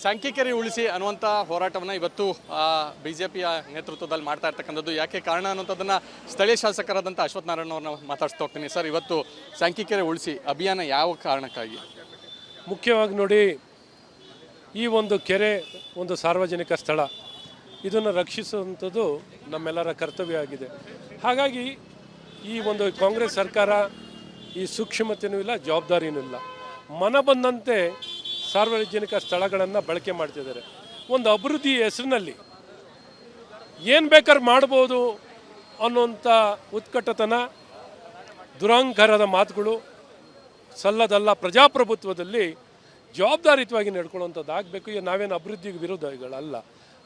ಸಾಂಖ್ಯಿಕರಿ ಉಳಿಸಿ ಅನ್ನುವಂಥ ಹೋರಾಟವನ್ನು ಇವತ್ತು ಬಿಜೆಪಿಯ ನೇತೃತ್ವದಲ್ಲಿ ಮಾಡ್ತಾ ಇರ್ತಕ್ಕಂಥದ್ದು. ಯಾಕೆ ಕಾರಣ ಅನ್ನೋಂಥದ್ದನ್ನು ಸ್ಥಳೀಯ ಶಾಸಕರಾದಂಥ ಅಶ್ವಥ್ ನಾರಾಯಣ ಅವ್ರನ್ನ ಮಾತಾಡ್ಸ್ತಾ ಹೋಗ್ತೀನಿ. ಸರ್, ಇವತ್ತು ಸಾಂಖ್ಯಿಕರಿ ಉಳಿಸಿ ಅಭಿಯಾನ ಯಾವ ಕಾರಣಕ್ಕಾಗಿ? ಮುಖ್ಯವಾಗಿ ನೋಡಿ, ಈ ಒಂದು ಕೆರೆ ಒಂದು ಸಾರ್ವಜನಿಕ ಸ್ಥಳ, ಇದನ್ನು ರಕ್ಷಿಸುವಂಥದ್ದು ನಮ್ಮೆಲ್ಲರ ಕರ್ತವ್ಯ ಆಗಿದೆ. ಹಾಗಾಗಿ ಈ ಒಂದು ಕಾಂಗ್ರೆಸ್ ಸರ್ಕಾರ ಈ ಸೂಕ್ಷ್ಮತೆಯೂ ಇಲ್ಲ, ಜವಾಬ್ದಾರಿಯೂ ಇಲ್ಲ. ಮನ ಬಂದಂತೆ ಸಾರ್ವಜನಿಕ ಸ್ಥಳಗಳನ್ನು ಬಳಕೆ ಮಾಡ್ತಿದ್ದಾರೆ. ಒಂದು ಅಭಿವೃದ್ಧಿ ಹೆಸರಿನಲ್ಲಿ ಏನು ಬೇಕಾದ್ರೂ ಮಾಡ್ಬೋದು ಅನ್ನೋಂಥ ಉತ್ಕಟತನ, ದುರಹಂಕಾರದ ಮಾತುಗಳು ಸಲ್ಲದಲ್ಲ. ಪ್ರಜಾಪ್ರಭುತ್ವದಲ್ಲಿ ಜವಾಬ್ದಾರಿಯುತವಾಗಿ ನಡ್ಕೊಳ್ಳುವಂಥದ್ದು ಆಗಬೇಕು. ಈಗ ನಾವೇನು ಅಭಿವೃದ್ಧಿಗೆ ವಿರೋಧಿಗಳಲ್ಲ,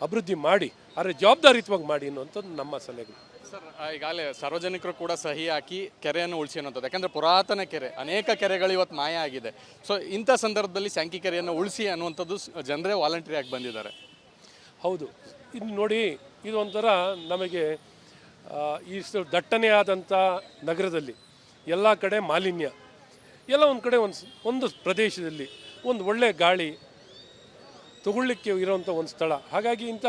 ಅಭಿವೃದ್ಧಿ ಮಾಡಿ, ಆದರೆ ಜವಾಬ್ದಾರಿಯುತವಾಗಿ ಮಾಡಿ ಅನ್ನುವಂಥದ್ದು ನಮ್ಮ ಸಲಹೆಗಳು. ಸರ್, ಈಗಾಗಲೇ ಸಾರ್ವಜನಿಕರು ಕೂಡ ಸಹಿ ಹಾಕಿ ಕೆರೆಯನ್ನು ಉಳಿಸಿ ಅನ್ನೋಂಥದ್ದು. ಯಾಕಂದರೆ ಪುರಾತನ ಕೆರೆ, ಅನೇಕ ಕೆರೆಗಳು ಇವತ್ತು ಮಾಯ ಆಗಿದೆ. ಸೊ ಇಂಥ ಸಂದರ್ಭದಲ್ಲಿ ಸಾಂಕಿ ಕೆರೆಯನ್ನು ಉಳಿಸಿ ಅನ್ನುವಂಥದ್ದು ಜನರೇ ವಾಲಂಟರಿ ಆಗಿ ಬಂದಿದ್ದಾರೆ. ಹೌದು, ಇದು ನೋಡಿ, ಇದು ಒಂಥರ ನಮಗೆ ಇಷ್ಟು ದಟ್ಟಣೆಯಾದಂಥ ನಗರದಲ್ಲಿ ಎಲ್ಲ ಕಡೆ ಮಾಲಿನ್ಯ, ಎಲ್ಲ ಒಂದು ಕಡೆ ಒಂದು ಪ್ರದೇಶದಲ್ಲಿ ಒಂದು ಒಳ್ಳೆಯ ಗಾಳಿ ತಗೊಳ್ಳಿಕ್ಕೆ ಇರೋವಂಥ ಒಂದು ಸ್ಥಳ. ಹಾಗಾಗಿ ಇಂಥ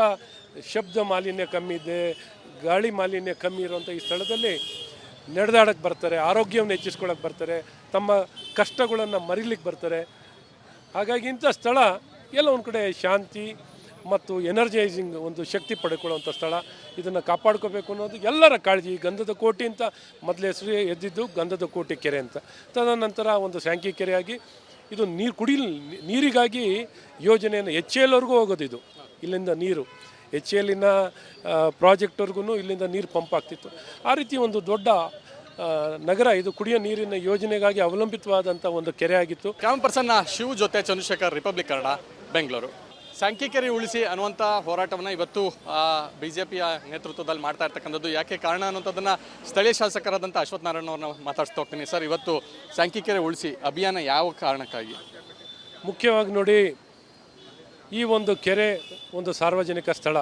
ಶಬ್ದ ಮಾಲಿನ್ಯ ಕಮ್ಮಿ ಇದೆ, ಗಾಳಿ ಮಾಲಿನ್ಯ ಕಮ್ಮಿ ಇರುವಂಥ ಈ ಸ್ಥಳದಲ್ಲಿ ನಡೆದಾಡಕ್ಕೆ ಬರ್ತಾರೆ, ಆರೋಗ್ಯವನ್ನು ಹೆಚ್ಚಿಸ್ಕೊಳ್ಳೋಕೆ ಬರ್ತಾರೆ, ತಮ್ಮ ಕಷ್ಟಗಳನ್ನು ಮರಿಲಿಕ್ಕೆ ಬರ್ತಾರೆ. ಹಾಗಾಗಿ ಇಂಥ ಸ್ಥಳ ಎಲ್ಲ ಒಂದು ಕಡೆ ಶಾಂತಿ ಮತ್ತು ಎನರ್ಜೈಸಿಂಗ್ ಒಂದು ಶಕ್ತಿ ಪಡ್ಕೊಳ್ಳುವಂಥ ಸ್ಥಳ. ಇದನ್ನು ಕಾಪಾಡ್ಕೋಬೇಕು ಅನ್ನೋದು ಎಲ್ಲರ ಕಾಳಜಿ. ಗಂಧದ ಕೋಟೆ ಅಂತ ಮೊದಲ ಹೆಸರು ಎದ್ದಿದ್ದು ಗಂಧದ ಕೋಟೆ ಕೆರೆ ಅಂತ. ತದನಂತರ ಒಂದು ಸ್ಯಾಂಕಿ ಕೆರೆಯಾಗಿ ಇದು ನೀರಿಗಾಗಿ ಯೋಜನೆಯನ್ನು HALವರೆಗೂ ಹೋಗೋದು. ಇದು ಇಲ್ಲಿಂದ ನೀರು HALನ ಪ್ರಾಜೆಕ್ಟ್ವರೆಗೂ ಇಲ್ಲಿಂದ ನೀರು ಪಂಪ್ ಆಗ್ತಿತ್ತು. ಆ ರೀತಿ ಒಂದು ದೊಡ್ಡ ನಗರ ಇದು. ಕುಡಿಯೋ ನೀರಿನ ಯೋಜನೆಗಾಗಿ ಅವಲಂಬಿತವಾದಂಥ ಒಂದು ಕೆರೆ ಆಗಿತ್ತು. ಕ್ಯಾಮರಾ ಪರ್ಸನ್ ಶಿವ್ ಜೊತೆ ಚಂದ್ರಶೇಖರ್, ರಿಪಬ್ಲಿಕ್ ಕನ್ನಡ, ಬೆಂಗಳೂರು. ಸಾಂಖ್ಯಿಕರಿ ಉಳಿಸಿ ಅನ್ನುವಂಥ ಹೋರಾಟವನ್ನು ಇವತ್ತು ಬಿಜೆಪಿಯ ನೇತೃತ್ವದಲ್ಲಿ ಮಾಡ್ತಾ ಇರ್ತಕ್ಕಂಥದ್ದು. ಯಾಕೆ ಕಾರಣ ಅನ್ನೋಂಥದ್ದನ್ನು ಸ್ಥಳೀಯ ಶಾಸಕರಾದಂಥ ಅಶ್ವಥ್ ನಾರಾಯಣ ಅವ್ರನ್ನ ಮಾತಾಡ್ಸ್ತಾ ಹೋಗ್ತೀನಿ. ಸರ್, ಇವತ್ತು ಸಾಂಖ್ಯಿಕರಿ ಉಳಿಸಿ ಅಭಿಯಾನ ಯಾವ ಕಾರಣಕ್ಕಾಗಿ? ಮುಖ್ಯವಾಗಿ ನೋಡಿ, ಈ ಒಂದು ಕೆರೆ ಒಂದು ಸಾರ್ವಜನಿಕ ಸ್ಥಳ,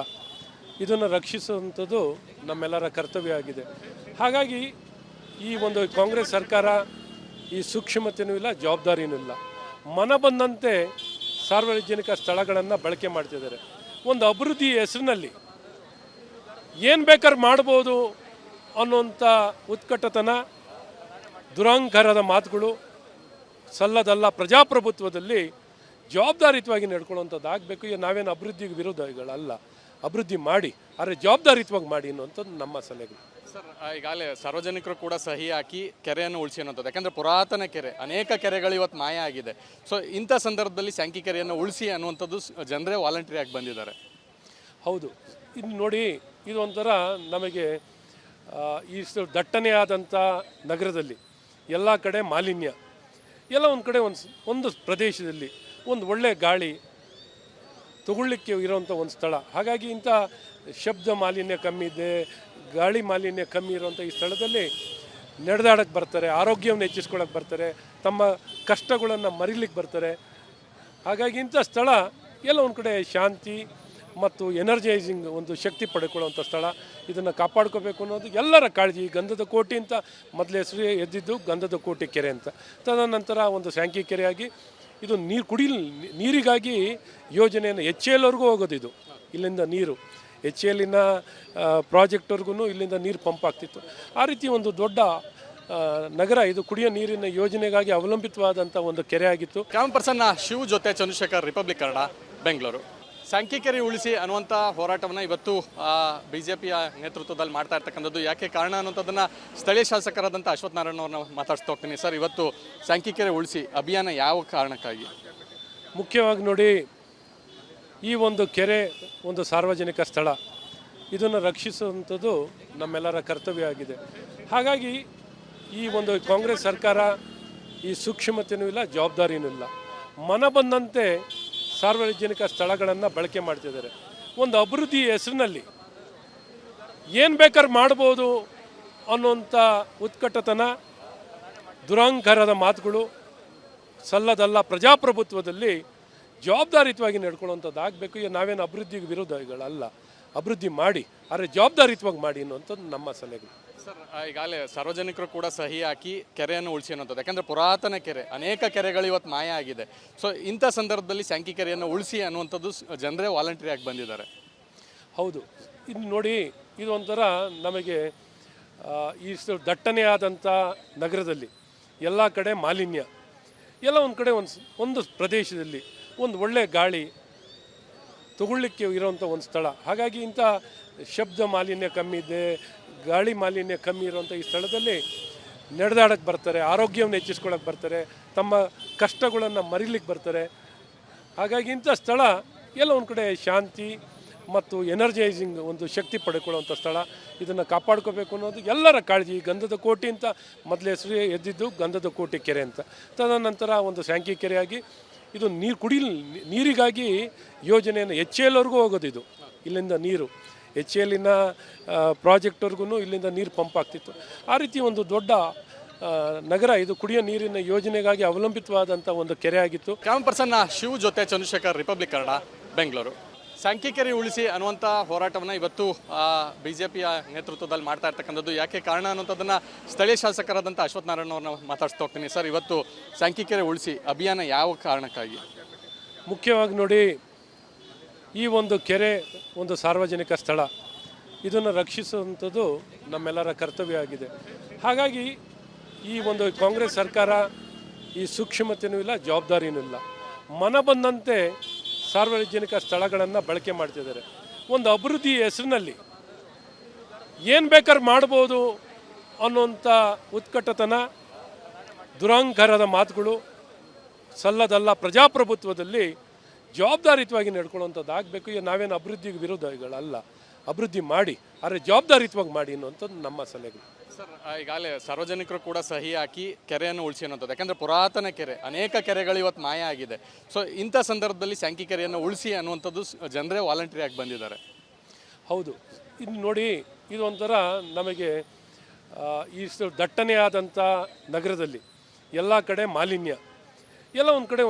ಇದನ್ನು ರಕ್ಷಿಸುವಂಥದ್ದು ನಮ್ಮೆಲ್ಲರ ಕರ್ತವ್ಯ ಆಗಿದೆ. ಹಾಗಾಗಿ ಈ ಒಂದು ಕಾಂಗ್ರೆಸ್ ಸರ್ಕಾರ ಈ ಸೂಕ್ಷ್ಮತೆಯೂ ಇಲ್ಲ, ಜವಾಬ್ದಾರಿಯೂ ಇಲ್ಲ. ಮನ ಬಂದಂತೆ ಸಾರ್ವಜನಿಕ ಸ್ಥಳಗಳನ್ನು ಬಳಕೆ ಮಾಡ್ತಿದ್ದಾರೆ. ಒಂದು ಅಭಿವೃದ್ಧಿ ಹೆಸರಿನಲ್ಲಿ ಏನು ಬೇಕಾದ್ರೂ ಮಾಡ್ಬೋದು ಅನ್ನೋಂಥ ಉತ್ಕಟತನ, ದುರಹಂಕಾರದ ಮಾತುಗಳು ಸಲ್ಲದಲ್ಲ. ಪ್ರಜಾಪ್ರಭುತ್ವದಲ್ಲಿ ಜವಾಬ್ದಾರಿಯುತವಾಗಿ ನಡ್ಕೊಳ್ಳುವಂಥದ್ದು ಆಗಬೇಕು. ಈಗ ನಾವೇನು ಅಭಿವೃದ್ಧಿಗೆ ವಿರೋಧಿಗಳಲ್ಲ, ಅಭಿವೃದ್ಧಿ ಮಾಡಿ, ಆದರೆ ಜವಾಬ್ದಾರಿಯುತವಾಗಿ ಮಾಡಿ ಅನ್ನುವಂಥದ್ದು ನಮ್ಮ ಸಲಹೆಗಳು. ಸರ್, ಈಗಾಗಲೇ ಸಾರ್ವಜನಿಕರು ಕೂಡ ಸಹಿ ಹಾಕಿ ಕೆರೆಯನ್ನು ಉಳಿಸಿ ಅನ್ನೋಂಥದ್ದು. ಯಾಕಂದರೆ ಪುರಾತನ ಕೆರೆ, ಅನೇಕ ಕೆರೆಗಳು ಇವತ್ತು ಮಾಯ ಆಗಿದೆ. ಸೊ ಇಂಥ ಸಂದರ್ಭದಲ್ಲಿ ಸಾಂಕಿ ಕೆರೆಯನ್ನು ಉಳಿಸಿ ಅನ್ನುವಂಥದ್ದು ಜನರೇ ವಾಲಂಟರಿ ಆಗಿ ಬಂದಿದ್ದಾರೆ. ಹೌದು, ಇದು ನೋಡಿ, ಇದು ಒಂಥರ ನಮಗೆ ಇಷ್ಟು ದಟ್ಟಣೆಯಾದಂಥ ನಗರದಲ್ಲಿ ಎಲ್ಲ ಕಡೆ ಮಾಲಿನ್ಯ, ಎಲ್ಲ ಒಂದು ಕಡೆ ಒಂದು ಪ್ರದೇಶದಲ್ಲಿ ಒಂದು ಒಳ್ಳೆಯ ಗಾಳಿ ತಗೊಳ್ಳಿಕ್ಕೆ ಇರೋವಂಥ ಒಂದು ಸ್ಥಳ. ಹಾಗಾಗಿ ಇಂಥ ಶಬ್ದ ಮಾಲಿನ್ಯ ಕಮ್ಮಿ ಇದೆ, ಗಾಳಿ ಮಾಲಿನ್ಯ ಕಮ್ಮಿ ಇರುವಂಥ ಈ ಸ್ಥಳದಲ್ಲಿ ನಡೆದಾಡಕ್ಕೆ ಬರ್ತಾರೆ, ಆರೋಗ್ಯವನ್ನು ಹೆಚ್ಚಿಸ್ಕೊಳ್ಳೋಕೆ ಬರ್ತಾರೆ, ತಮ್ಮ ಕಷ್ಟಗಳನ್ನು ಮರಿಲಿಕ್ಕೆ ಬರ್ತಾರೆ. ಹಾಗಾಗಿ ಇಂಥ ಸ್ಥಳ ಎಲ್ಲ ಒಂದು ಕಡೆ ಶಾಂತಿ ಮತ್ತು ಎನರ್ಜೈಸಿಂಗ್ ಒಂದು ಶಕ್ತಿ ಪಡ್ಕೊಳ್ಳುವಂಥ ಸ್ಥಳ. ಇದನ್ನು ಕಾಪಾಡ್ಕೋಬೇಕು ಅನ್ನೋದು ಎಲ್ಲರ ಕಾಳಜಿ. ಗಂಧದ ಕೋಟೆ ಅಂತ ಮೊದಲ ಹೆಸರು ಎದ್ದಿದ್ದು ಗಂಧದ ಕೋಟೆ ಕೆರೆ ಅಂತ. ತದನಂತರ ಒಂದು ಸ್ಯಾಂಕಿ ಕೆರೆಯಾಗಿ ಇದು ನೀರಿಗಾಗಿ ಯೋಜನೆಯನ್ನು HALವರೆಗೂ ಹೋಗೋದು. ಇದು ಇಲ್ಲಿಂದ ನೀರು HALನ ಪ್ರಾಜೆಕ್ಟ್ವರೆಗೂ ಇಲ್ಲಿಂದ ನೀರು ಪಂಪ್ ಆಗ್ತಿತ್ತು. ಆ ರೀತಿ ಒಂದು ದೊಡ್ಡ ನಗರ ಇದು. ಕುಡಿಯೋ ನೀರಿನ ಯೋಜನೆಗಾಗಿ ಅವಲಂಬಿತವಾದಂಥ ಒಂದು ಕೆರೆ ಆಗಿತ್ತು. ಕ್ಯಾಮರಾ ಪರ್ಸನ್ ಶಿವ್ ಜೊತೆ ಚಂದ್ರಶೇಖರ್, ರಿಪಬ್ಲಿಕ್ ಕನ್ನಡ, ಬೆಂಗಳೂರು. ಸಾಂಖ್ಯಿಕರಿ ಉಳಿಸಿ ಅನ್ನುವಂಥ ಹೋರಾಟವನ್ನು ಇವತ್ತು ಬಿಜೆಪಿಯ ನೇತೃತ್ವದಲ್ಲಿ ಮಾಡ್ತಾ ಇರ್ತಕ್ಕಂಥದ್ದು. ಯಾಕೆ ಕಾರಣ ಅನ್ನೋಂಥದ್ದನ್ನು ಸ್ಥಳೀಯ ಶಾಸಕರಾದಂಥ ಅಶ್ವಥ್ ನಾರಾಯಣ ಅವ್ರನ್ನ ಮಾತಾಡ್ಸ್ತಾ ಹೋಗ್ತೀನಿ. ಸರ್, ಇವತ್ತು ಸಾಂಖ್ಯಿಕರಿ ಉಳಿಸಿ ಅಭಿಯಾನ ಯಾವ ಕಾರಣಕ್ಕಾಗಿ? ಮುಖ್ಯವಾಗಿ ನೋಡಿ, ಈ ಒಂದು ಕೆರೆ ಒಂದು ಸಾರ್ವಜನಿಕ ಸ್ಥಳ, ಇದನ್ನು ರಕ್ಷಿಸುವಂಥದ್ದು ನಮ್ಮೆಲ್ಲರ ಕರ್ತವ್ಯ ಆಗಿದೆ. ಹಾಗಾಗಿ ಈ ಒಂದು ಕಾಂಗ್ರೆಸ್ ಸರ್ಕಾರ ಈ ಸೂಕ್ಷ್ಮತೆಯೂ ಇಲ್ಲ, ಜವಾಬ್ದಾರಿಯೂ ಇಲ್ಲ. ಮನ ಬಂದಂತೆ ಸಾರ್ವಜನಿಕ ಸ್ಥಳಗಳನ್ನು ಬಳಕೆ ಮಾಡ್ತಿದ್ದಾರೆ. ಒಂದು ಅಭಿವೃದ್ಧಿ ಹೆಸರಿನಲ್ಲಿ ಏನು ಬೇಕಾದ್ರೂ ಮಾಡ್ಬೋದು ಅನ್ನೋಂಥ ಉತ್ಕಟತನ, ದುರಹಂಕಾರದ ಮಾತುಗಳು ಸಲ್ಲದಲ್ಲ. ಪ್ರಜಾಪ್ರಭುತ್ವದಲ್ಲಿ ಜವಾಬ್ದಾರಿಯುತವಾಗಿ ನಡ್ಕೊಳ್ಳುವಂಥದ್ದು ಆಗಬೇಕು. ಈಗ ನಾವೇನು ಅಭಿವೃದ್ಧಿಗೆ ವಿರೋಧಿಗಳಲ್ಲ, ಅಭಿವೃದ್ಧಿ ಮಾಡಿ, ಆದರೆ ಜವಾಬ್ದಾರಿಯುತವಾಗಿ ಮಾಡಿ ಅನ್ನುವಂಥದ್ದು ನಮ್ಮ ಸಲಹೆಗಳು. ಸರ್ ಈಗಾಗಲೇ ಸಾರ್ವಜನಿಕರು ಕೂಡ ಸಹಿ ಹಾಕಿ ಕೆರೆಯನ್ನು ಉಳಿಸಿ ಅನ್ನೋಂಥದ್ದು, ಯಾಕಂದರೆ ಪುರಾತನ ಕೆರೆ, ಅನೇಕ ಕೆರೆಗಳು ಇವತ್ತು ಮಾಯ ಆಗಿದೆ. ಸೊ ಇಂಥ ಸಂದರ್ಭದಲ್ಲಿ ಸ್ಯಾಂಕಿ ಕೆರೆಯನ್ನು ಉಳಿಸಿ ಅನ್ನುವಂಥದ್ದು ಜನರೇ ವಾಲಂಟ್ರಿ ಆಗಿ ಬಂದಿದ್ದಾರೆ. ಹೌದು, ಇದು ನೋಡಿ, ಇದು ಒಂಥರ ನಮಗೆ ಇಷ್ಟು ದಟ್ಟಣೆಯಾದಂಥ ನಗರದಲ್ಲಿ ಎಲ್ಲ ಕಡೆ ಮಾಲಿನ್ಯ, ಎಲ್ಲ ಒಂದು ಕಡೆ ಒಂದು ಪ್ರದೇಶದಲ್ಲಿ ಒಂದು ಒಳ್ಳೆ ಗಾಳಿ ತಗೊಳ್ಳಿಕ್ಕೆ ಇರೋವಂಥ ಒಂದು ಸ್ಥಳ. ಹಾಗಾಗಿ ಇಂಥ ಶಬ್ದ ಮಾಲಿನ್ಯ ಕಮ್ಮಿ ಇದೆ, ಗಾಳಿ ಮಾಲಿನ್ಯ ಕಮ್ಮಿ ಇರುವಂಥ ಈ ಸ್ಥಳದಲ್ಲಿ ನಡೆದಾಡಕ್ಕೆ ಬರ್ತಾರೆ, ಆರೋಗ್ಯವನ್ನು ಹೆಚ್ಚಿಸ್ಕೊಳ್ಳೋಕೆ ಬರ್ತಾರೆ, ತಮ್ಮ ಕಷ್ಟಗಳನ್ನು ಮರಿಲಿಕ್ಕೆ ಬರ್ತಾರೆ. ಹಾಗಾಗಿ ಇಂಥ ಸ್ಥಳ ಎಲ್ಲ ಒಂದು ಕಡೆ ಶಾಂತಿ ಮತ್ತು ಎನರ್ಜೈಸಿಂಗ್ ಒಂದು ಶಕ್ತಿ ಪಡ್ಕೊಳ್ಳುವಂಥ ಸ್ಥಳ. ಇದನ್ನು ಕಾಪಾಡ್ಕೋಬೇಕು ಅನ್ನೋದು ಎಲ್ಲರ ಕಾಳಜಿ. ಗಂಧದ ಕೋಟೆ ಅಂತ ಮೊದಲು ಹೆಸರು ಎದ್ದಿದ್ದು ಗಂಧದ ಕೋಟೆ ಕೆರೆ ಅಂತ. ತದನಂತರ ಒಂದು ಸ್ಯಾಂಕಿ ಕೆರೆಯಾಗಿ ಇದು ನೀರಿಗಾಗಿ ಯೋಜನೆಯನ್ನು HALವರೆಗೂ ಹೋಗೋದು. ಇದು ಇಲ್ಲಿಂದ ನೀರು HALನ ಪ್ರಾಜೆಕ್ಟ್ವರೆಗೂ ಇಲ್ಲಿಂದ ನೀರು ಪಂಪ್ ಆಗ್ತಿತ್ತು. ಆ ರೀತಿ ಒಂದು ದೊಡ್ಡ ನಗರ ಇದು ಕುಡಿಯೋ ನೀರಿನ ಯೋಜನೆಗಾಗಿ ಅವಲಂಬಿತವಾದಂಥ ಒಂದು ಕೆರೆ ಆಗಿತ್ತು. ಕ್ಯಾಮ್ ಪರ್ಸನ್ ಶಿವ್ ಜೊತೆ ಚಂದ್ರಶೇಖರ್, ರಿಪಬ್ಲಿಕ್ ಕನ್ನಡ, ಬೆಂಗಳೂರು. ಸ್ಯಾಂಕಿ ಕೆರೆ ಉಳಿಸಿ ಅನ್ನುವಂಥ ಹೋರಾಟವನ್ನು ಇವತ್ತು BJPಯ ನೇತೃತ್ವದಲ್ಲಿ ಮಾಡ್ತಾ ಇರ್ತಕ್ಕಂಥದ್ದು. ಯಾಕೆ ಕಾರಣ ಅನ್ನೋಂಥದ್ದನ್ನು ಸ್ಥಳೀಯ ಶಾಸಕರಾದಂಥ ಅಶ್ವಥ್ ನಾರಾಯಣ ಅವ್ರನ್ನ ಮಾತಾಡ್ಸ್ತಾ ಹೋಗ್ತೀನಿ. ಸರ್, ಇವತ್ತು ಸ್ಯಾಂಕಿ ಕೆರೆ ಉಳಿಸಿ ಅಭಿಯಾನ ಯಾವ ಕಾರಣಕ್ಕಾಗಿ? ಮುಖ್ಯವಾಗಿ ನೋಡಿ, ಈ ಒಂದು ಕೆರೆ ಒಂದು ಸಾರ್ವಜನಿಕ ಸ್ಥಳ, ಇದನ್ನು ರಕ್ಷಿಸುವಂಥದ್ದು ನಮ್ಮೆಲ್ಲರ ಕರ್ತವ್ಯ ಆಗಿದೆ. ಹಾಗಾಗಿ ಈ ಒಂದು ಕಾಂಗ್ರೆಸ್ ಸರ್ಕಾರ ಈ ಸೂಕ್ಷ್ಮತೆಯೂ ಇಲ್ಲ, ಜವಾಬ್ದಾರಿಯೂ ಇಲ್ಲ. ಮನ ಬಂದಂತೆ ಸಾರ್ವಜನಿಕ ಸ್ಥಳಗಳನ್ನು ಬಳಕೆ ಮಾಡ್ತಿದ್ದಾರೆ. ಒಂದು ಅಭಿವೃದ್ಧಿ ಹೆಸರಿನಲ್ಲಿ ಏನು ಬೇಕಾದ್ರೂ ಮಾಡ್ಬೋದು ಅನ್ನೋಂಥ ಉತ್ಕಟತನ, ದುರಹಂಕಾರದ ಮಾತುಗಳು ಸಲ್ಲದಲ್ಲ. ಪ್ರಜಾಪ್ರಭುತ್ವದಲ್ಲಿ ಜವಾಬ್ದಾರಿಯುತವಾಗಿ ನಡ್ಕೊಳ್ಳುವಂಥದ್ದು ಆಗಬೇಕು. ಈಗ ನಾವೇನು ಅಭಿವೃದ್ಧಿಗೆ ವಿರೋಧಿಗಳಲ್ಲ, ಅಭಿವೃದ್ಧಿ ಮಾಡಿ, ಆದರೆ ಜವಾಬ್ದಾರಿಯುತವಾಗಿ ಮಾಡಿ ಅನ್ನುವಂಥದ್ದು ನಮ್ಮ ಸಲಹೆಗಳು. ಸರ್ ಈಗಾಗಲೇ ಸಾರ್ವಜನಿಕರು ಕೂಡ ಸಹಿ ಹಾಕಿ ಕೆರೆಯನ್ನು ಉಳಿಸಿ ಅನ್ನೋಂಥದ್ದು, ಯಾಕಂದರೆ ಪುರಾತನ ಕೆರೆ, ಅನೇಕ ಕೆರೆಗಳು ಇವತ್ತು ಮಾಯ ಆಗಿದೆ. ಸೊ ಇಂಥ ಸಂದರ್ಭದಲ್ಲಿ ಸ್ಯಾಂಕಿ ಕೆರೆಯನ್ನು ಉಳಿಸಿ ಅನ್ನುವಂಥದ್ದು ಜನರೇ ವಾಲಂಟ್ರಿ ಆಗಿ ಬಂದಿದ್ದಾರೆ. ಹೌದು, ಇದು ನೋಡಿ, ಇದು ಒಂಥರ ನಮಗೆ ಇಷ್ಟು ದಟ್ಟಣೆಯಾದಂಥ ನಗರದಲ್ಲಿ ಎಲ್ಲ ಕಡೆ ಮಾಲಿನ್ಯ, ಎಲ್ಲ ಒಂದು ಕಡೆ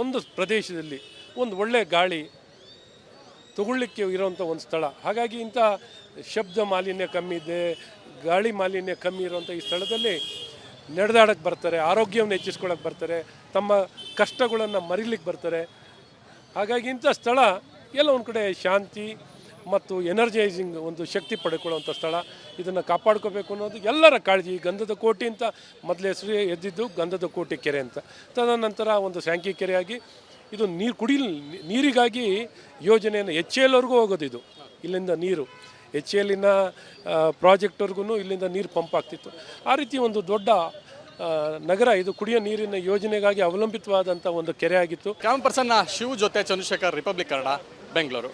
ಒಂದು ಪ್ರದೇಶದಲ್ಲಿ ಒಂದು ಒಳ್ಳೆ ಗಾಳಿ ತಗೊಳ್ಳಿಕ್ಕೆ ಇರೋವಂಥ ಒಂದು ಸ್ಥಳ. ಹಾಗಾಗಿ ಇಂಥ ಶಬ್ದ ಮಾಲಿನ್ಯ ಕಮ್ಮಿ ಇದೆ, ಗಾಳಿ ಮಾಲಿನ್ಯ ಕಮ್ಮಿ ಇರುವಂಥ ಈ ಸ್ಥಳದಲ್ಲಿ ನಡೆದಾಡಕ್ಕೆ ಬರ್ತಾರೆ, ಆರೋಗ್ಯವನ್ನು ಹೆಚ್ಚಿಸ್ಕೊಳ್ಳೋಕೆ ಬರ್ತಾರೆ, ತಮ್ಮ ಕಷ್ಟಗಳನ್ನು ಮರಿಲಿಕ್ಕೆ ಬರ್ತಾರೆ. ಹಾಗಾಗಿ ಇಂಥ ಸ್ಥಳ ಎಲ್ಲ ಒಂದು ಕಡೆ ಶಾಂತಿ ಮತ್ತು ಎನರ್ಜೈಸಿಂಗ್ ಒಂದು ಶಕ್ತಿ ಪಡ್ಕೊಳ್ಳುವಂಥ ಸ್ಥಳ. ಇದನ್ನು ಕಾಪಾಡ್ಕೋಬೇಕು ಅನ್ನೋದು ಎಲ್ಲರ ಕಾಳಜಿ. ಗಂಧದ ಕೋಟೆ ಅಂತ ಮೊದಲು ಹೆಸರು ಎದ್ದಿದ್ದು ಗಂಧದ ಕೋಟೆ ಕೆರೆ ಅಂತ. ತದನಂತರ ಒಂದು ಸ್ಯಾಂಕಿ ಕೆರೆಯಾಗಿ ಇದು ನೀರಿಗಾಗಿ ಯೋಜನೆಯನ್ನು HALವರೆಗೂ ಹೋಗೋದು. ಇದು ಇಲ್ಲಿಂದ ನೀರು HALನ ಪ್ರಾಜೆಕ್ಟ್ವರೆಗೂ ಇಲ್ಲಿಂದ ನೀರು ಪಂಪ್ ಆಗ್ತಿತ್ತು. ಆ ರೀತಿ ಒಂದು ದೊಡ್ಡ ನಗರ ಇದು ಕುಡಿಯೋ ನೀರಿನ ಯೋಜನೆಗಾಗಿ ಅವಲಂಬಿತವಾದಂಥ ಒಂದು ಕೆರೆ ಆಗಿತ್ತು. ಕ್ಯಾಮ್ ಪರ್ಸನ್ ಶಿವ್ ಜೊತೆ ಚಂದ್ರಶೇಖರ್, ರಿಪಬ್ಲಿಕ್ ಕನ್ನಡ, ಬೆಂಗಳೂರು.